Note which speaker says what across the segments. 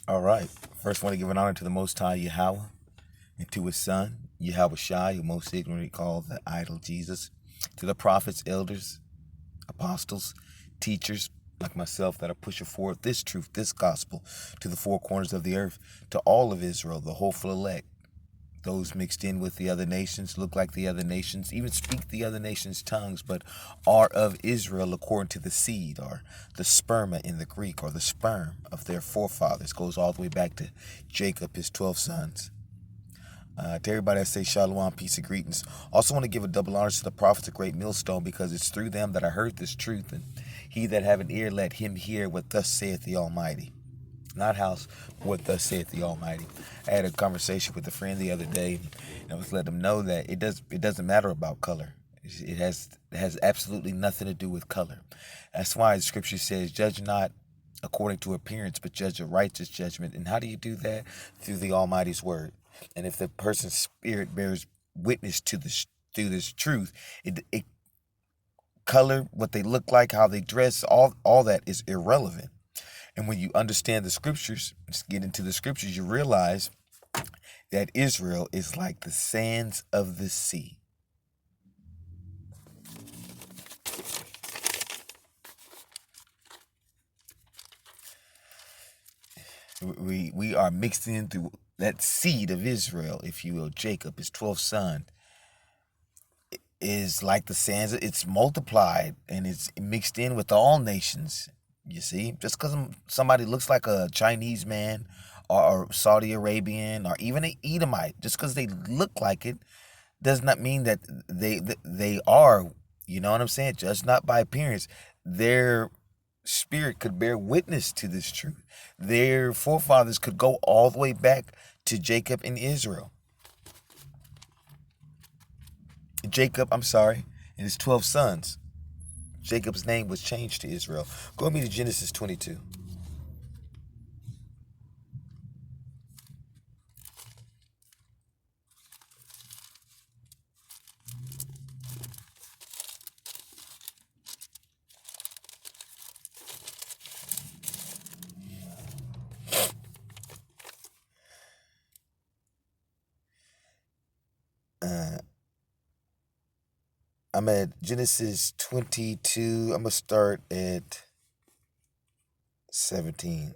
Speaker 1: All right. First, I want to give an honor to the Most High Yahweh and to his son, Yahweh Shai, who most ignorantly called the idol Jesus, to the prophets, elders, apostles, teachers like myself that are pushing forth this truth, this gospel to the four corners of the earth, to all of Israel, the hopeful elect, those mixed in with the other nations, look like the other nations, even speak the other nations' tongues, but are of Israel according to the seed, or the sperma in the Greek, or the sperm of their forefathers. Goes all the way back to Jacob, his 12 sons. To everybody I say shalom, peace and greetings. Also want to give a double honors to the prophets of Great Millstone, because it's through them that I heard this truth, and he that have an ear, let him hear what thus saith the Almighty. Not house, but what thus saith the Almighty. I had a conversation with a friend the other day, and I was letting him know that it doesn't matter about color. It has absolutely nothing to do with color. That's why the scripture says, "Judge not according to appearance, but judge a righteous judgment." And how do you do that? Through the Almighty's word. And if the person's spirit bears witness to this through this truth, it color, what they look like, how they dress, all that is irrelevant. And when you understand the scriptures, just get into the scriptures, you realize that Israel is like the sands of the sea. We are mixed in through that seed of Israel, if you will. Jacob, his 12th son, is like the sands. It's multiplied and it's mixed in with all nations. You see, just because somebody looks like a Chinese man, or Saudi Arabian, or even an Edomite, just because they look like it, does not mean that they are. You know what I'm saying? Judge not by appearance. Their spirit could bear witness to this truth. Their forefathers could go all the way back to Jacob and Israel. Jacob, I'm sorry, and his 12 sons. Jacob's name was changed to Israel. Go with me to Genesis 22. Uh, I'm at Genesis 22. I'm going to start at 17.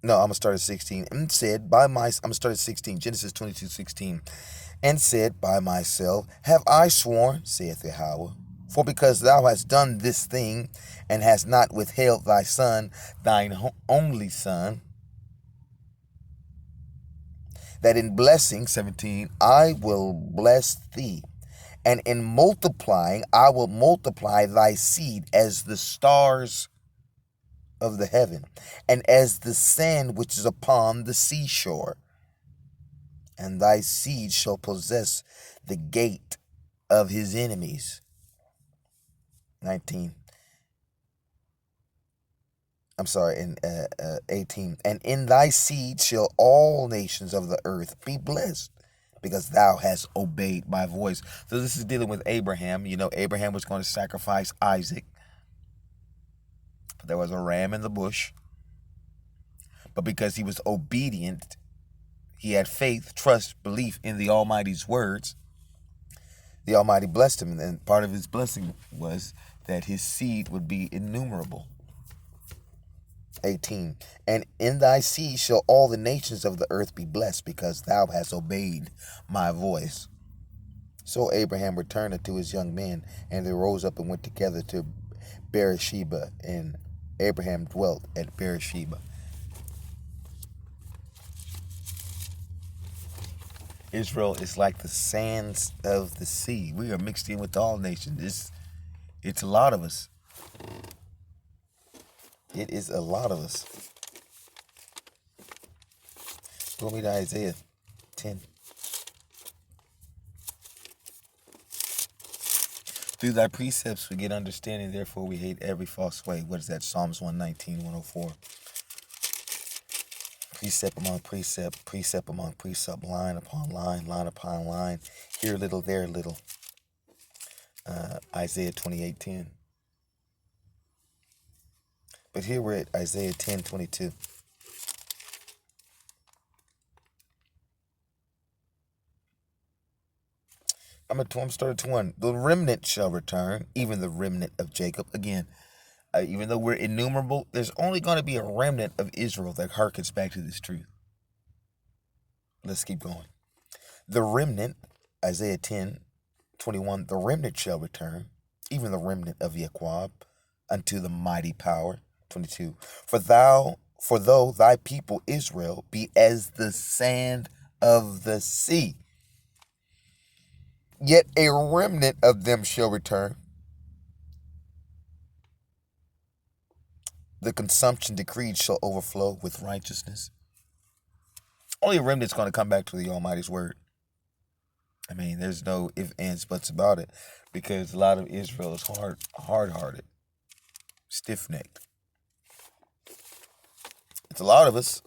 Speaker 1: No, I'm going to start at 16. And said, I'm going to start at 16. Genesis 22:16. And said, by myself, have I sworn, saith Yahweh, for because thou hast done this thing, and hast not withheld thy son, thine only son, that in blessing, 17, I will bless thee, and in multiplying, I will multiply thy seed as the stars of the heaven, and as the sand which is upon the seashore. And thy seed shall possess the gate of his enemies. 19. I'm sorry, in 18. And in thy seed shall all nations of the earth be blessed, because thou hast obeyed my voice. So this is dealing with Abraham. You know, Abraham was going to sacrifice Isaac. But there was a ram in the bush. But because he was obedient, he had faith, trust, belief in the Almighty's words, the Almighty blessed him. And part of his blessing was that his seed would be innumerable. 18. And in thy seed shall all the nations of the earth be blessed, because thou hast obeyed my voice. So Abraham returned unto his young men, and they rose up and went together to Beersheba, and Abraham dwelt at Beersheba. Israel is like the sands of the sea. We are mixed in with all nations. It's a lot of us. It is a lot of us. Go me to Isaiah 10. Through thy precepts we get understanding, therefore we hate every false way. What is that? Psalms 119, 104. Precept among precept, precept among precept, line upon line, line upon line, here a little, there a little. Isaiah 28:10. But here we're at Isaiah 10:22. I'm starting to 1. The remnant shall return, even the remnant of Jacob. Again, even though we're innumerable, there's only going to be a remnant of Israel that harkens back to this truth. Let's keep going. The remnant, Isaiah 10:21, the remnant shall return, even the remnant of Jacob, unto the mighty power. 22. For though thy people Israel be as the sand of the sea, yet a remnant of them shall return. The consumption decreed shall overflow with righteousness. Only a remnant's going to come back to the Almighty's word. I mean, there's no ifs, ands, buts about it, because a lot of Israel is hard-hearted, stiff-necked. It's a lot of us,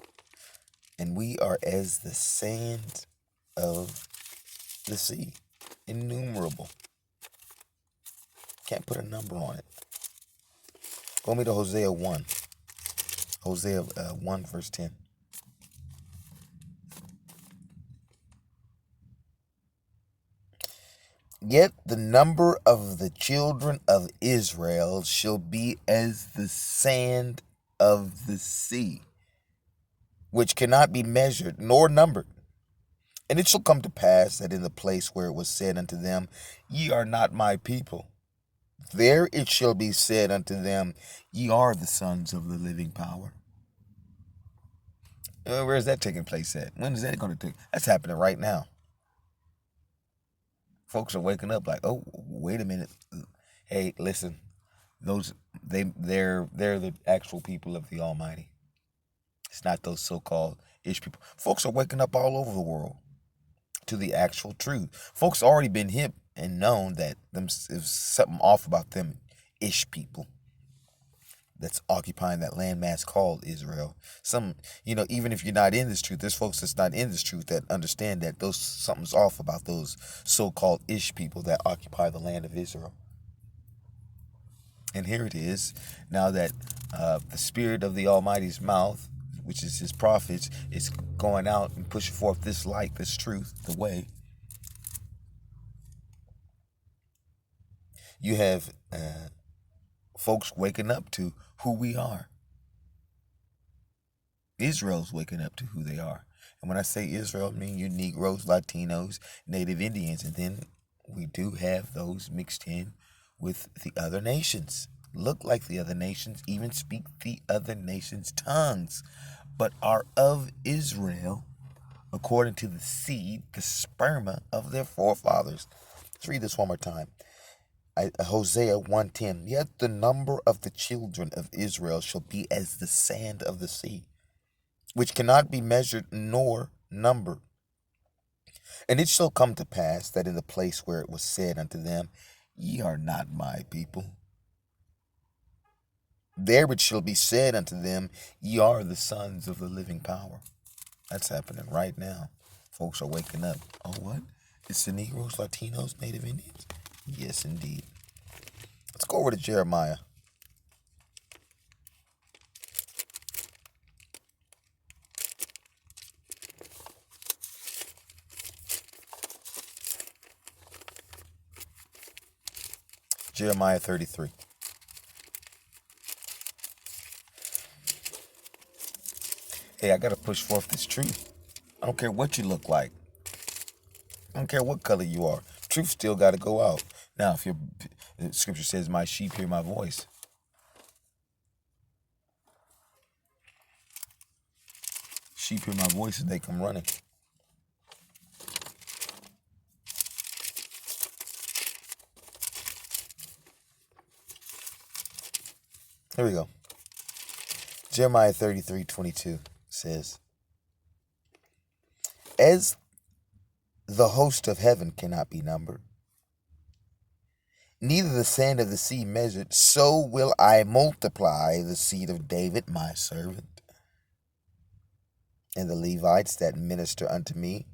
Speaker 1: and we are as the sand of the sea, innumerable. Can't put a number on it. Go me to Hosea 1. Hosea 1 verse 10. Yet the number of the children of Israel shall be as the sand of the sea, which cannot be measured nor numbered. And it shall come to pass that in the place where it was said unto them, Ye are not my people, there it shall be said unto them, Ye are the sons of the living power. Where is that taking place at? When is that going to take? That's happening right now. Folks are waking up like, oh, wait a minute. Hey, listen, they're the actual people of the Almighty. It's not those so-called ish people. Folks are waking up all over the world to the actual truth. Folks already been hip and known that there's something off about them ish people that's occupying that landmass called Israel. Even if you're not in this truth, there's folks that's not in this truth that understand that something's off about those so-called ish people that occupy the land of Israel. And here it is, now that the Spirit of the Almighty's mouth, which is his prophets, is going out and pushing forth this light, this truth, the way. You have folks waking up to who we are. Israel's waking up to who they are. And when I say Israel, I mean you Negroes, Latinos, Native Indians, and then we do have those mixed in with the other nations. Look like the other nations, even speak the other nations' tongues, but are of Israel, according to the seed, the sperma of their forefathers. Let's read this one more time. Hosea 1:10. Yet the number of the children of Israel shall be as the sand of the sea, which cannot be measured nor numbered. And it shall come to pass that in the place where it was said unto them, Ye are not my people, there it shall be said unto them, Ye are the sons of the living power. That's happening right now. Folks are waking up. Oh, what? It's the Negroes, Latinos, Native Indians? Yes, indeed. Let's go over to Jeremiah. Jeremiah 33. Hey, I got to push forth this truth. I don't care what you look like. I don't care what color you are. Truth still got to go out. Now, the scripture says, My sheep hear my voice. Sheep hear my voice and they come running. Here we go. Jeremiah 33:22 says, As the host of heaven cannot be numbered, neither the sand of the sea measured, so will I multiply the seed of David my servant, and the Levites that minister unto me.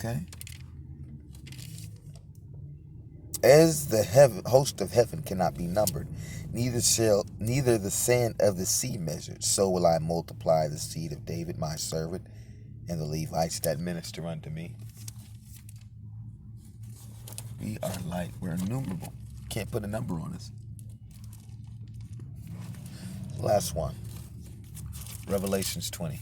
Speaker 1: Okay. As the host of heaven cannot be numbered, neither the sand of the sea measured, so will I multiply the seed of David my servant, and the Levites that minister unto me. We are like, we're innumerable. Can't put a number on us. Last one. Revelations 20.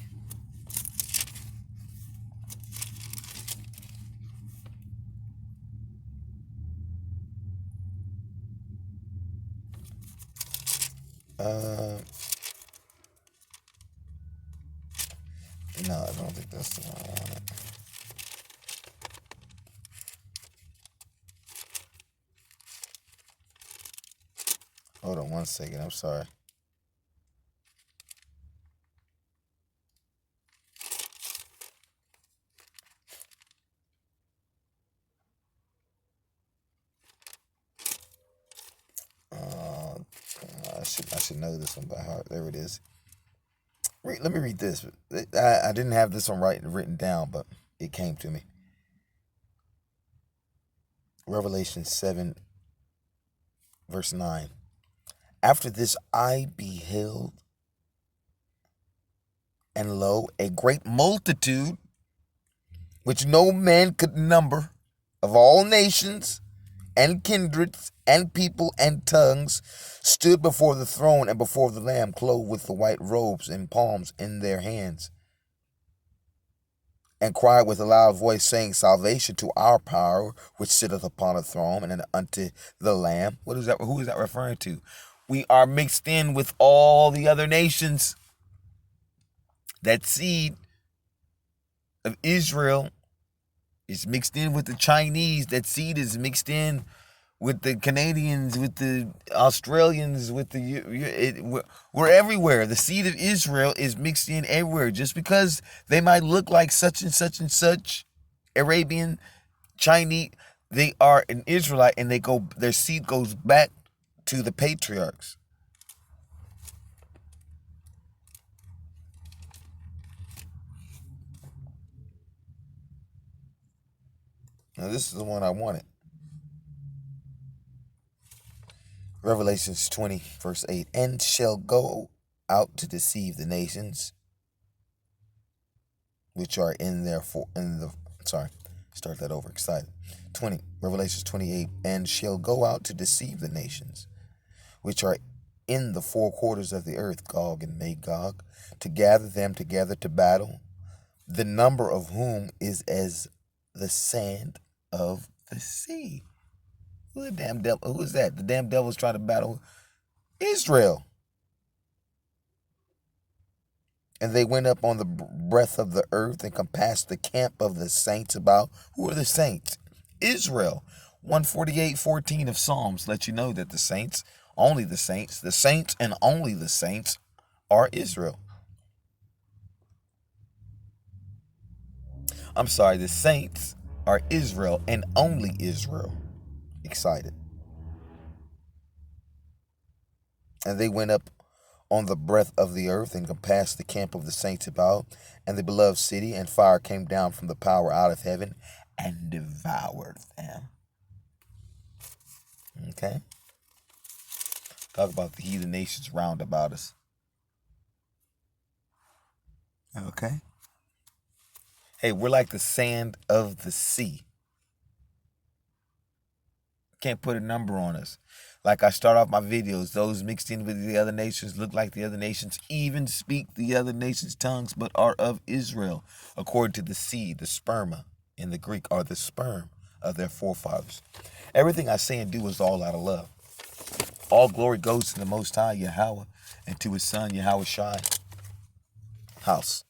Speaker 1: No, I don't think that's the one I wanted. Hold on 1 second. I'm sorry. I should know this one by heart. There it is. Let me read this. I didn't have this one written down, but it came to me. Revelation 7, verse 9. After this I beheld, and lo, a great multitude, which no man could number, of all nations and kindreds and people and tongues, stood before the throne and before the Lamb, clothed with the white robes and palms in their hands, and cried with a loud voice, saying, Salvation to our power, which sitteth upon a throne, and unto the Lamb. What is that? Who is that referring to? We are mixed in with all the other nations. That seed of Israel is mixed in with the Chinese. That seed is mixed in with the Canadians, with the Australians, with we're everywhere. The seed of Israel is mixed in everywhere. Just because they might look like such and such and such, Arabian, Chinese, they are an Israelite, and their seed goes back to the patriarchs. Now this is the one I wanted. Revelations 20, verse 8. And shall go out to deceive the nations which are start that over, excited. 20, Revelations 28. And shall go out to deceive the nations which are in the four quarters of the earth, Gog and Magog, to gather them together to battle, the number of whom is as the sand of the sea. Who is that? The damn devil's trying to battle Israel. And they went up on the breadth of the earth and compassed the camp of the saints about. Who are the saints? Israel. 148:14 of Psalms let you know that the saints and only the saints are Israel. I'm sorry, the saints are Israel and only Israel. Excited. And they went up on the breadth of the earth and compassed the camp of the saints about, and the beloved city, and fire came down from the power out of heaven and devoured them. Okay? Talk about the heathen nations round about us. Okay? Hey, we're like the sand of the sea. Can't put a number on us. Like I start off my videos, those mixed in with the other nations look like the other nations, even speak the other nations' tongues, but are of Israel, according to the seed, the sperma in the Greek, are the sperm of their forefathers. Everything I say and do is all out of love. All glory goes to the Most High, Yahweh, and to His Son, Yahweh Shai. House.